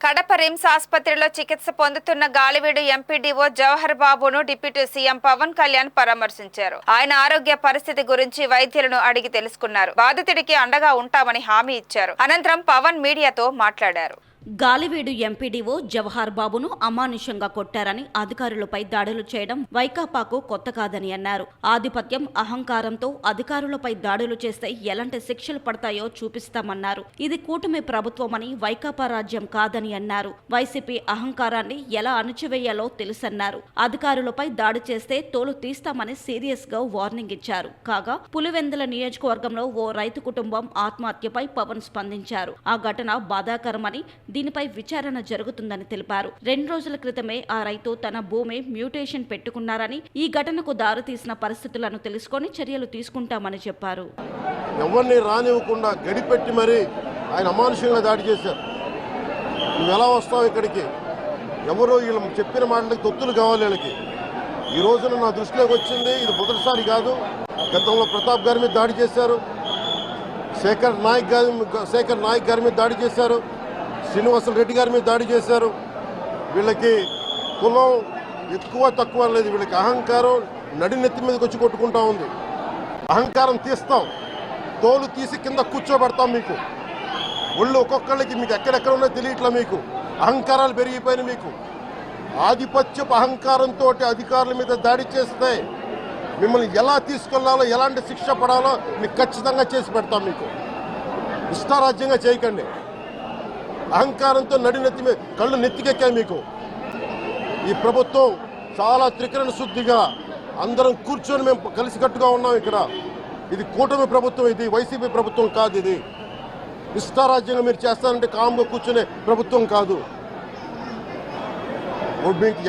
Kadapa RIMS ఆసుపత్రిలో చికిత్స పొందుతున్న గాలివీడు ఎంపీడీఓ జవహర్ బాబును డిప్యూటీ సీఎం పవన్ కళ్యాణ్ పరామర్శించారు. ఆయన ఆరోగ్య పరిస్థితి గురించి వైద్యులను అడిగి తెలుసుకున్నారు. బాధితుడికి అండగా ఉంటామని హామీ ఇచ్చారు. అనంతరం పవన్ మీడియాతో మాట్లాడారు. గాలివీడు ఎంపీడీఓ జవహర్ బాబును అమానుషంగా కొట్టారని అధికారులపై దాడులు చేయడం వైకాపాకు కొత్త కాదని అన్నారు. ఆధిపత్యం, అహంకారంతో అధికారులపై దాడులు చేస్తే ఎలాంటి శిక్షలు పడతాయో చూపిస్తామన్నారు. ఇది కూటమి ప్రభుత్వమని, వైకాపా రాజ్యం కాదని అన్నారు. వైసీపీ అహంకారాన్ని ఎలా అణచివేయాలో తెలుసన్నారు. అధికారులపై దాడి చేస్తే తోలు తీస్తామని సీరియస్ గా వార్నింగ్ ఇచ్చారు. కాగా పులివెందుల నియోజకవర్గంలో ఓ రైతు కుటుంబం ఆత్మహత్యపై పవన్ స్పందించారు. ఆ ఘటన బాధాకరమని, దీనిపై విచారణ జరుగుతుందని తెలిపారు. 2 రోజుల క్రితమే ఆ రైతు తన భూమి మ్యూటేషన్ పెట్టుకున్నారని, ఈ ఘటనకు దారితీసిన పరిస్థితులను తెలుసుకొని చర్యలు తీసుకుంటామని చెప్పారు. ఎవరిని రానివ్వకుండా గడిపెట్టి మరి ఆయన అమానుషంగా దాడి చేశారు. నువ్వు ఎలా వస్తావు ఇక్కడికి? ఎవరో వీళ్ళు చెప్పిన మాటలకి తొత్తులు కావాలి వీళ్ళకి. ఈ రోజున నా దృష్టిలోకి వచ్చింది, ఇది మొదటిసారి కాదు. గతంలో ప్రతాప్ గారి మీద దాడి చేశారు, శేఖర్ నాయక్ గారి మీద దాడి చేశారు, శ్రీనివాసులు రెడ్డి గారి మీద దాడి చేశారు. వీళ్ళకి కులం ఎక్కువ తక్కువ లేదు, వీళ్ళకి అహంకారం నడినెత్తి మీదకి వచ్చి కొట్టుకుంటా ఉంది. అహంకారం తీస్తాం, తోలు తీసి కింద కూర్చోబెడతాం. మీకు ఒళ్ళు ఒక్కొక్కళ్ళకి మీకు ఎక్కడెక్కడ ఉన్నో తెలియట్లా. మీకు అహంకారాలు పెరిగిపోయినాయి. మీకు ఆధిపత్యపు అహంకారంతో అధికారుల మీద దాడి చేస్తే మిమ్మల్ని ఎలా తీసుకెళ్లాలో, ఎలాంటి శిక్ష పడాలో మీకు ఖచ్చితంగా చేసి పెడతాం. మీకు ఇష్టారాజ్యంగా చేయకండి. అహంకారంతో నడినెత్తి మీద కళ్ళు నెత్తికెక్కాయి. మీకు ఈ ప్రభుత్వం చాలా త్రికరణ శుద్ధిగా అందరం కూర్చొని మేము కలిసికట్టుగా ఉన్నాం. ఇక్కడ ఇది కూటమి ప్రభుత్వం, ఇది వైసీపీ ప్రభుత్వం కాదు. ఇది ఇష్టారాజ్యంగా మీరు చేస్తారంటే కామ్గా కూర్చునే ప్రభుత్వం కాదు. మీకు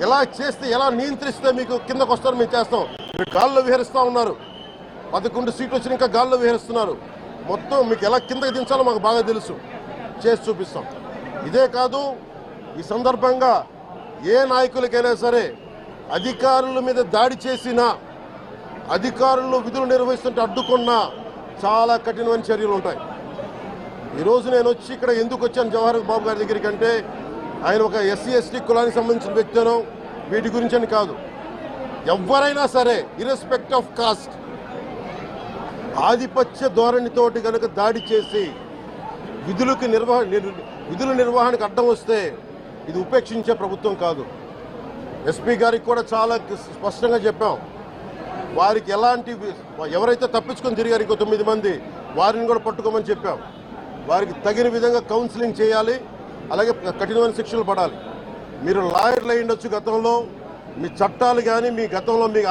ఎలా చేస్తే, ఎలా నియంత్రిస్తే మీకు కిందకు వస్తారో మేము చేస్తాం. మీరు గాల్లో విహరిస్తూ ఉన్నారు. 11 సీట్లు వచ్చిన ఇంకా గాల్లో విహరిస్తున్నారు. మొత్తం మీకు ఎలా కిందకి దించాలో మాకు బాగా తెలుసు, చేసి చూపిస్తాం. ఇదే కాదు, ఈ సందర్భంగా ఏ నాయకులకైనా సరే అధికారుల మీద దాడి చేసినా, అధికారులు విధులు నిర్వహిస్తుంటే అడ్డుకున్నా చాలా కఠినమైన చర్యలు ఉంటాయి. ఈరోజు నేను వచ్చి ఇక్కడ ఎందుకు వచ్చాను జవహర్ బాబు గారి దగ్గరికి అంటే, ఆయన ఒక ఎస్సీ ఎస్టీ కులానికి సంబంధించిన వ్యక్తినో వీటి గురించి అని కాదు. ఎవరైనా సరే ఇర్రెస్పెక్ట్ ఆఫ్ కాస్ట్ ఆధిపత్య ధోరణితోటి కనుక దాడి చేసి విధుల నిర్వహణకు అడ్డం వస్తే ఇది ఉపేక్షించే ప్రభుత్వం కాదు. ఎస్పీ గారికి కూడా చాలా స్పష్టంగా చెప్పాం. వారికి ఎవరైతే తప్పించుకొని తిరిగారు ఇంకో 9 మంది, వారిని కూడా పట్టుకోమని చెప్పాం. వారికి తగిన విధంగా కౌన్సిలింగ్ చేయాలి, అలాగే కఠినమైన శిక్షలు పడాలి. మీరు లాయర్లు అయి ఉండొచ్చు గతంలో, మీ చట్టాలు కానీ, మీ గతంలో మీ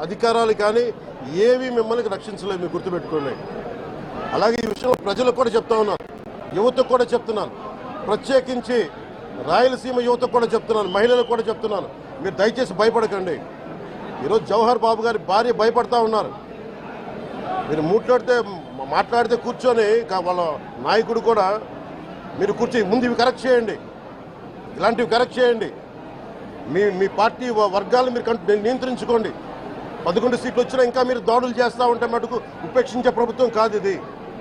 అధికారాలు కానీ ఏవి మిమ్మల్ని రక్షించలేదు, మీరు గుర్తుపెట్టుకోండి. అలాగే ఈ విషయంలో ప్రజలకు కూడా చెప్తా ఉన్నాను, యువతకు కూడా చెప్తున్నాను, ప్రత్యేకించి రాయలసీమ యువతకు కూడా చెప్తున్నాను, మహిళలకు కూడా చెప్తున్నాను, మీరు దయచేసి భయపడకండి. ఈరోజు జవహర్ బాబు గారి భార్య భయపడతా ఉన్నారు. మీరు మాట్లాడితే కూర్చొని వాళ్ళ నాయకుడు కూడా మీరు కూర్చొని ముందు ఇవి కరెక్ట్ చేయండి, ఇలాంటివి కరెక్ట్ చేయండి, మీ పార్టీ వర్గాలను మీరు నియంత్రించుకోండి. 11 సీట్లు వచ్చినా ఇంకా మీరు దాడులు చేస్తూ ఉంటే మటుకు ఉపేక్షించే ప్రభుత్వం కాదు ఇది.